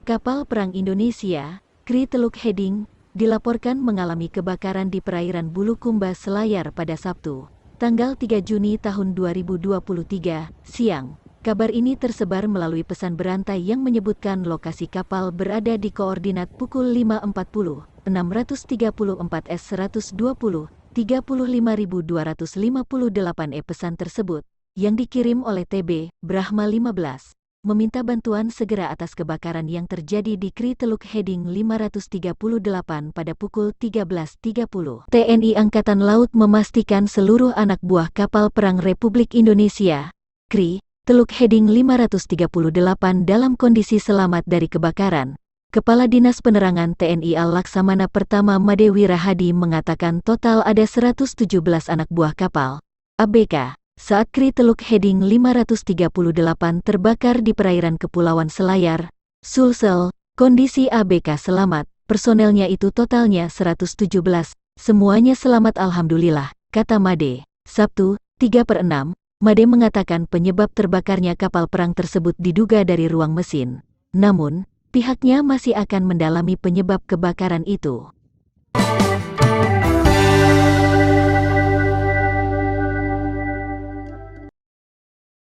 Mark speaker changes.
Speaker 1: Kapal perang Indonesia, KRI Teluk Heding, dilaporkan mengalami kebakaran di perairan Bulukumba Selayar pada Sabtu, tanggal 3 Juni tahun 2023, siang. Kabar ini tersebar melalui pesan berantai yang menyebutkan lokasi kapal berada di koordinat pukul 5.40, 634 S120, 35.258 Pesan tersebut, yang dikirim oleh TB, Brahma 15, meminta bantuan segera atas kebakaran yang terjadi di KRI Teluk Heding 538 pada pukul 13.30. TNI Angkatan Laut memastikan seluruh anak buah kapal perang Republik Indonesia, KRI, Teluk Heding 538 dalam kondisi selamat dari kebakaran. Kepala Dinas Penerangan TNI Al-Laksamana Pertama Madewi Rahadi mengatakan total ada 117 anak buah kapal ABK saat KRI Teluk Heding 538 terbakar di perairan Kepulauan Selayar, Sulsel. Kondisi ABK selamat, personelnya itu totalnya 117, semuanya selamat alhamdulillah, kata Made. Sabtu, 3/6, Made mengatakan penyebab terbakarnya kapal perang tersebut diduga dari ruang mesin. Namun, pihaknya masih akan mendalami penyebab kebakaran itu.